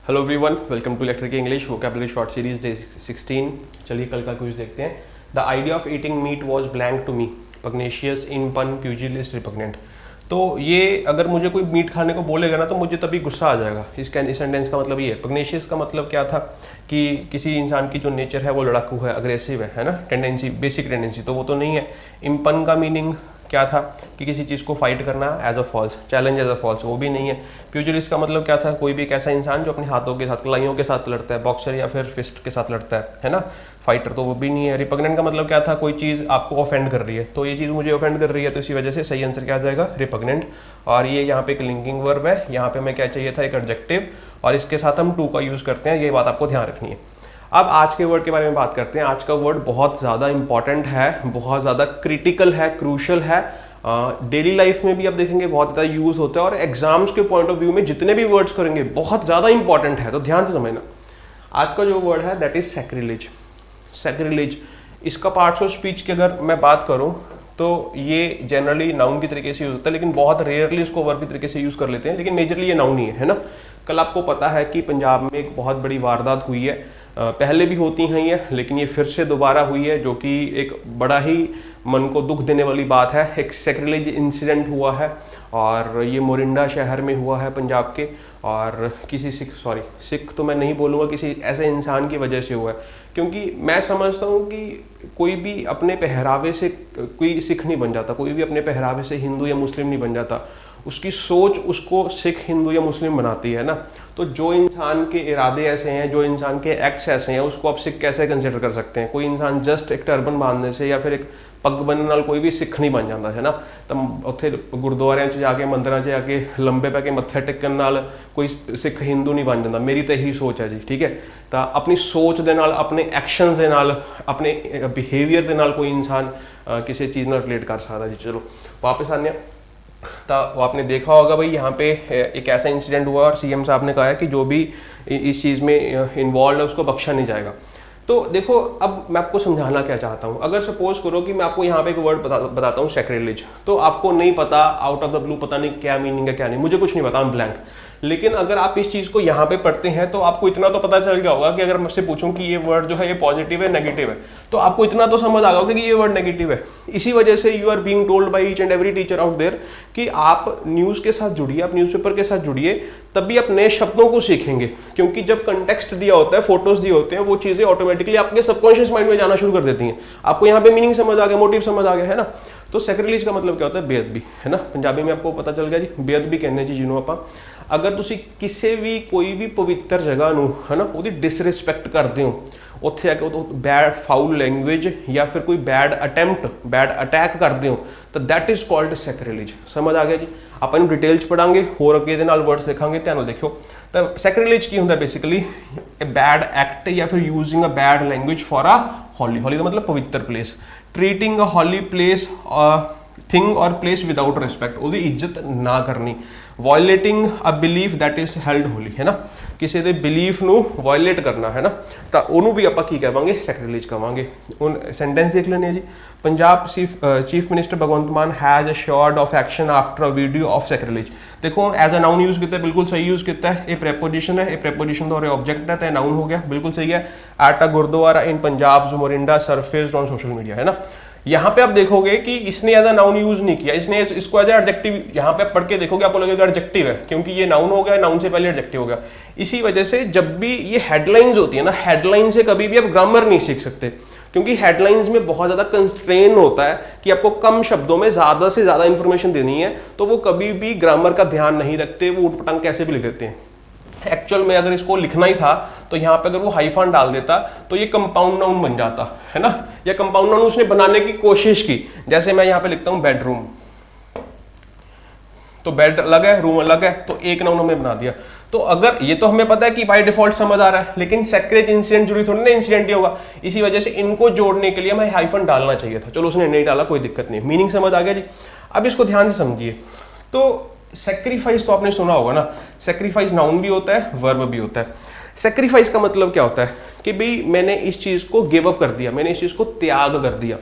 Hello everyone, welcome to electric English vocabulary short series day 16। चलिए कल का quiz देखते हैं। The idea of eating meat was blank to me, pugnacious impugn pugilist repugnant. तो ये अगर मुझे कोई मीट खाने को बोलेगा ना तो मुझे तभी गुस्सा आ जाएगा। इस सेंटेंस का मतलब ये है। पग्नेशियस का मतलब क्या था कि किसी इंसान की जो नेचर है वो लड़ाकू है, अग्रेसिव है ना, टेंडेंसी, बेसिक टेंडेंसी, तो वो तो नहीं है। इम्पन का मीनिंग क्या था कि किसी चीज़ को फाइट करना as a false, challenge as a false, वो भी नहीं है। प्यूजिलिस्ट का मतलब क्या था, कोई भी एक ऐसा इंसान जो अपने हाथों के साथ, कलाइयों के साथ लड़ता है, बॉक्सर या फिर फिस्ट के साथ लड़ता है ना, फाइटर, तो वो भी नहीं है। रिपग्नेंट का मतलब क्या था, कोई चीज़ आपको ऑफेंड कर रही है, तो ये चीज़ मुझे ऑफेंड कर रही है, तो इसी वजह से सही आंसर क्या आ जाएगा, रिपग्नेंट। और ये यहाँ पे एक लिंकिंग वर्ब है, यहाँ पे हमें क्या चाहिए था, एक एडजेक्टिव, और इसके साथ हम टू का यूज़ करते हैं, ये बात आपको ध्यान रखनी है। अब आज के वर्ड के बारे में बात करते हैं। आज का वर्ड बहुत ज़्यादा इंपॉर्टेंट है, बहुत ज़्यादा क्रिटिकल है, क्रूशल है। डेली लाइफ में भी आप देखेंगे बहुत ज़्यादा यूज़ होता है, और एग्जाम्स के पॉइंट ऑफ व्यू में जितने भी वर्ड्स करेंगे बहुत ज़्यादा इंपॉर्टेंट है, तो ध्यान से समझना। आज का जो वर्ड है दैट इज सैक्रिलेज। सैक्रिलेज, इसका पार्ट्स ऑफ स्पीच की अगर मैं बात करूं तो ये जनरली नाउन की तरीके से यूज होता है, लेकिन बहुत रेयरली इसको वर्ब की तरीके से यूज कर लेते हैं, लेकिन मेजरली ये नाउन ही है ना। कल आपको पता है कि पंजाब में एक बहुत बड़ी वारदात हुई है, पहले भी होती हैं ये, लेकिन ये फिर से दोबारा हुई है, जो कि एक बड़ा ही मन को दुख देने वाली बात है। एक सैक्रिलेज इंसिडेंट हुआ है, और ये मोरिंडा शहर में हुआ है पंजाब के, और किसी सिख तो मैं नहीं बोलूँगा, किसी ऐसे इंसान की वजह से हुआ है। क्योंकि मैं समझता हूँ कि कोई भी अपने पहरावे से कोई सिख नहीं बन जाता, कोई भी अपने पहरावे से हिंदू या मुस्लिम नहीं बन जाता, उसकी सोच उसको सिख, हिंदू या मुस्लिम बनाती है ना। तो जो इंसान के इरादे ऐसे हैं, जो इंसान के एक्ट्स ऐसे हैं, उसको आप सिख कैसे कंसिडर कर सकते हैं। कोई इंसान जस्ट एक टर्बन बांधने से या फिर एक पग बनने नाल कोई भी सिख नहीं बन जाता है ना। तो उत्थे गुरुद्वारियां 'ਚ जाके, मंदिरां 'ਚ जाके लंबे पै के मत्थे टेकन नाल कोई सिख हिंदू नहीं बन जाता। मेरी तो यही सोच है जी, ठीक है। तो अपनी सोच दे नाल, अपने एक्शनस दे नाल, अपने बिहेवियर दे नाल कोई इंसान किसी चीज़ नाल रिलेट कर सकता जी। चलो वापस आने। तो वो आपने देखा होगा भाई, यहाँ पे एक ऐसा इंसिडेंट हुआ और सीएम साहब ने कहा है कि जो भी इस चीज़ में इन्वॉल्व है उसको बख्शा नहीं जाएगा। तो देखो, अब मैं आपको समझाना क्या चाहता हूँ। अगर सपोज करो कि मैं आपको यहाँ पे एक वर्ड बताता हूँ, सैक्रिलेज, तो आपको नहीं पता, आउट ऑफ द ब्लू पता नहीं क्या मीनिंग है क्या नहीं, मुझे कुछ नहीं पता, हम ब्लैंक। लेकिन अगर आप इस चीज़ को यहाँ पे पढ़ते हैं तो आपको इतना तो पता चल गया होगा कि अगर मैं आपसे पूछूं कि ये वर्ड जो है ये पॉजिटिव है, नेगेटिव है, तो आपको इतना तो समझ आ गया होगा कि ये वर्ड नेगेटिव है। इसी वजह से you are being told by each and every teacher out there कि आप न्यूज़ के साथ जुड़िए, आप न्यूज़पेपर के साथ जुड़िए, तभी आप नए शब्दों को सीखेंगे। क्योंकि जब कंटेक्स्ट दिया होता है, फोटोज दिए होते हैं, वो चीज़ें ऑटोमेटिकली आपके सबकॉन्शियस माइंड में जाना शुरू कर देती हैं। आपको यहाँ पे मीनिंग समझ आ गया, मोटिव समझ आ गया, है ना। तो सैक्रिलेज का मतलब क्या होता है, बेअदबी, है ना। पंजाबी में आपको पता चल गया जी, बेअदबी कहने जी जिन्हों आप। अगर तुसी किसी भी कोई भी पवित्र जगह नूं, है ना, ਉਹਦੀ डिसरिस्पैक्ट करते हो, ਉੱਥੇ आके तो बैड फाउल लैंग्वेज या फिर कोई बैड अटैम्प्ट, बैड अटैक करते हो, तो दैट इज कॉल्ड सैक्रिलेज। समझ आ गया जी। आप इन डिटेल च पढ़ांगे, होर अगे दे नाल वर्ड्स देखांगे, ध्यान देखियो। तो सैक्रिलेज की होंदा बेसिकली ए बैड एक्ट या फिर using a bad language for a holy. Holy का मतलब पवित्र place. Treating a holy place thing और प्लेस विदाउट रिस्पैक्ट, उसकी इज्जत ना करनी। Violating a belief that is held holy, है ना, किसी के बिलीफ नू वायलेट करना, है ना, तो उन्होंने भी आप की कहेंगे, सैक्रिलेज कहेंगे। हूँ सेंटेंस देख लेने जी। पंजाब चीफ मिनिस्टर भगवंत मान has assured of action after a video of sacrilege. देखो एज अ नाउन यूज किया, बिल्कुल सही यूज किया है। ये प्रेपोजिशन है, ये प्रेपोजिशन तो ऑब्जेक्ट है, तो नाउन हो गया, बिल्कुल सही है। At a gurdwara in Punjab Morinda surfaced on social media, है ना। यहाँ पे आप देखोगे कि इसने एज अ नाउन यूज नहीं किया, इसने इसको एज एडजेक्टिव, यहाँ पे पढ़ के देखोगे आपको लगेगा एडजेक्टिव है, क्योंकि ये नाउन हो गया, नाउन से पहले एडजेक्टिव हो गया। इसी वजह से जब भी ये हेडलाइंस होती है ना, हेडलाइन से कभी भी आप ग्रामर नहीं सीख सकते, क्योंकि हेडलाइंस में बहुत ज़्यादा कंस्ट्रेन होता है कि आपको कम शब्दों में ज़्यादा से ज़्यादा इंफॉर्मेशन देनी है, तो वो कभी भी ग्रामर का ध्यान नहीं रखते, वो उटपटांग कैसे भी लिख देते हैं। एक्चुअल में अगर इसको लिखना ही था तो यहाँ पे अगर वो हाइफन डाल देता तो ये कंपाउंड नाउन बन जाता, है ना, या कंपाउंड नाउन उसने बनाने की कोशिश की। जैसे मैं यहाँ पे लिखता हूँ बेडरूम, तो बेड अलग है, रूम अलग है, तो एक नाउन हमने बना दिया। तो अगर ये तो हमें पता है कि बाय डिफॉल्ट समझ आ रहा है, लेकिन सैक्रिलेज इंसिडेंट जुड़ी थोड़ी ना, इंसिडेंट ही होगा। इसी वजह से इनको जोड़ने के लिए हमें हाइफन डालना चाहिए था, चलो उसने नहीं डाला, कोई दिक्कत नहीं। मीनिंग समझ आ गया जी। अब इसको ध्यान से समझिए। तो सेक्रीफाइस तो आपने सुना होगा ना, सेक्रीफाइस नाउन भी होता है, वर्ब भी होता है। सेक्रीफाइस का मतलब क्या होता है कि भाई मैंने इस चीज़ को गिव अप कर दिया, मैंने इस चीज़ को त्याग कर दिया।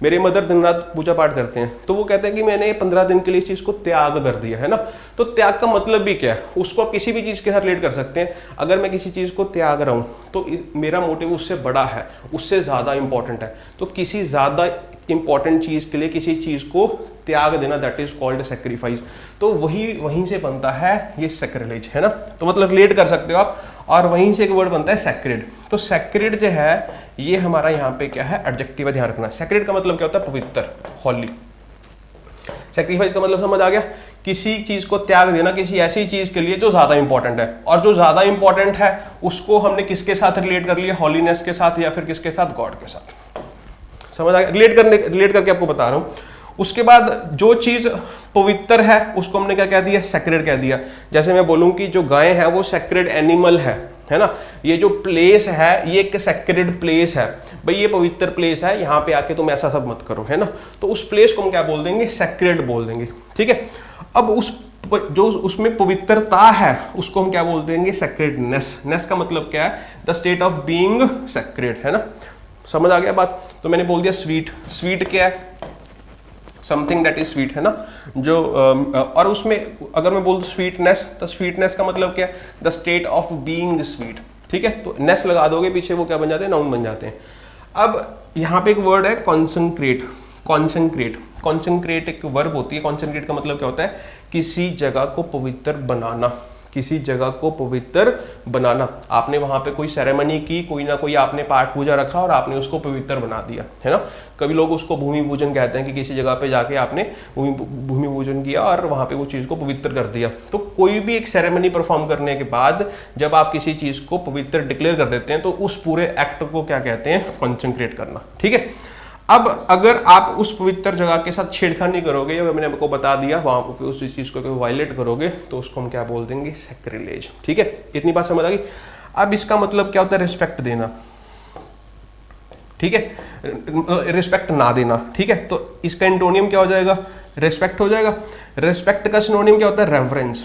मेरे मदर दिन रात पूजा पाठ करते हैं, तो वो कहते हैं कि मैंने 15 दिन के लिए इस चीज़ को त्याग कर दिया है ना। तो त्याग का मतलब भी क्या है, उसको आप किसी भी चीज़ के साथ रिलेट कर सकते हैं। अगर मैं किसी चीज़ को त्याग रहा हूँ तो मेरा मोटिव उससे बड़ा है, उससे ज़्यादा इंपॉर्टेंट है। तो किसी ज़्यादा इंपॉर्टेंट चीज़ के लिए किसी चीज़ को त्याग देना, दैट इज कॉल्ड सेक्रीफाइस। तो वहीं से बनता है ये सैक्रिलेज, है ना। तो मतलब रिलेट कर सकते हो आप, और वहीं से एक वर्ड बनता है सैक्रेड। तो सैक्रेड जो है ये हमारा यहाँ पे क्या है, एडजेक्टिव है, ध्यान रखना। सैक्रेड का मतलब क्या होता है, पवित्र, हॉली। सैक्रिफाइस का मतलब समझ आ गया, किसी चीज को त्याग देना किसी ऐसी चीज के लिए जो ज्यादा इंपॉर्टेंट है, और जो ज्यादा इंपॉर्टेंट है उसको हमने किसके साथ रिलेट कर लिया, हॉलीनेस के साथ, या फिर किसके साथ, गॉड के साथ। समझ आ गया, रिलेट करके आपको बता रहा हूं। उसके बाद जो चीज पवित्र है उसको हमने क्या कह दिया, सैक्रेड कह दिया। जैसे मैं बोलूं कि जो गाय है वो सैक्रेड एनिमल है ना। ये जो प्लेस है ये एक सैक्रेड प्लेस है, भाई ये पवित्र प्लेस है, यहाँ पे आके तुम ऐसा सब मत करो, है ना। तो उस प्लेस को हम क्या बोल देंगे, सैक्रेड बोल देंगे, ठीक है। अब जो उसमें पवित्रता है उसको हम क्या बोल देंगे, सैक्रेडनेस। नेस का मतलब क्या है, the state of being sacred, है ना। समझ आ गया बात। तो मैंने बोल दिया स्वीट। स्वीट क्या है, समथिंग दैट इज स्वीट, है ना। जो और उसमें अगर मैं बोल दूं स्वीटनेस, तो स्वीटनेस का मतलब क्या है, the state of being sweet, ठीक है। तो नेस लगा दोगे पीछे, वो क्या बन जाते हैं, नाउन बन जाते हैं। अब यहाँ पे एक वर्ड है कॉन्सेंट्रेट। कॉन्सेंट्रेट, कॉन्सेंट्रेट एक वर्ब होती है। कॉन्सेंट्रेट का मतलब क्या होता है, किसी जगह को पवित्र बनाना, किसी जगह को पवित्र बनाना। आपने वहां पे कोई सेरेमनी की, कोई ना कोई आपने पाठ पूजा रखा और आपने उसको पवित्र बना दिया, है ना। कभी लोग उसको भूमि पूजन कहते हैं कि किसी जगह पे जाके आपने भूमि पूजन किया और वहां पे वो चीज को पवित्र कर दिया। तो कोई भी एक सेरेमनी परफॉर्म करने के बाद जब आप किसी चीज को पवित्र डिक्लेयर कर देते हैं तो उस पूरे एक्ट को क्या कहते हैं, कॉन्सेंट्रेट करना, ठीक है। अब अगर आप उस पवित्र जगह के साथ छेड़खानी करोगे, या मैंने आपको बता दिया वहां पे उस चीज को वायलेट करोगे, तो उसको हम क्या बोल देंगे, सैक्रिलेज, ठीक है। इतनी बात समझ आ गई। अब इसका मतलब क्या होता है, रिस्पेक्ट देना, ठीक है, रिस्पेक्ट ना देना, ठीक है। तो इसका एंटोनियम क्या हो जाएगा, रिस्पेक्ट हो जाएगा। रिस्पेक्ट का सिनोनियम क्या होता है, रेवरेंस।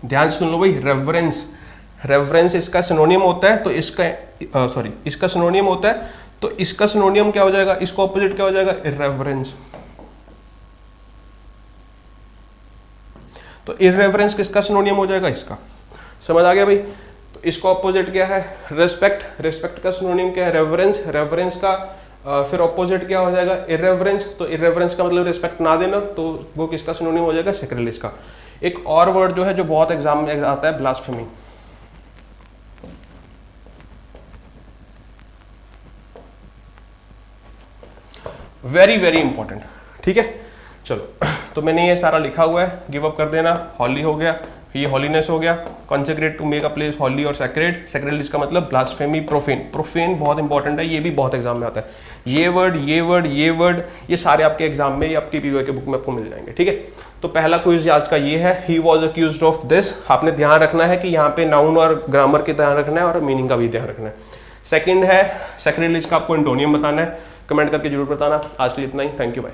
ध्यान सुन लो भाई, रेवरेंस। रेवरेंस इसका सिनोनियम होता है, तो इसका इसका सिनोनियम होता है, तो इसका सिनोनियम क्या हो जाएगा, इसका ऑपोजिट क्या हो जाएगा, इररेवरेंस। तो इररेवरेंस किसका सिनोनियम हो जाएगा, इसका। समझ आ गया भाई। तो इसका ऑपोजिट क्या है, रिस्पेक्ट। रिस्पेक्ट का सिनोनियम क्या है, रेवरेंस। रेवरेंस का फिर ऑपोजिट क्या हो जाएगा, इररेवरेंस। तो इररेवरेंस का मतलब रिस्पेक्ट ना देना, तो वो किसका सिनोनिम हो जाएगा, सैक्रिलेज का। एक और वर्ड जो है जो बहुत एग्जाम में आता है, ब्लास्फेमी। वेरी वेरी इंपॉर्टेंट, ठीक है। चलो, तो मैंने ये सारा लिखा हुआ है, गिव अप कर देना। हॉली हो गया, ये हॉलीनेस हो गया, consecrate to make a place holy और सैक्रेड। सैक्रेड इसका मतलब ब्लास्फेमी, प्रोफेन। प्रोफेन बहुत इंपॉर्टेंट है, ये भी बहुत एग्जाम में आता है। ये वर्ड ये सारे आपके एग्जाम में, आपकी पीओए के बुक में आपको मिल जाएंगे, ठीक है। तो पहला क्विज आज का ये है, he was accused of this. आपने ध्यान रखना है कि यहाँ पे नाउन और ग्रामर के ध्यान रखना है और मीनिंग का भी ध्यान रखना है। सेकंड है सैक्रिलेज का आपको एंटोनियम बताना है, कमेंट करके जरूर बताना। आज के लिए इतना ही, थैंक यू, बाय।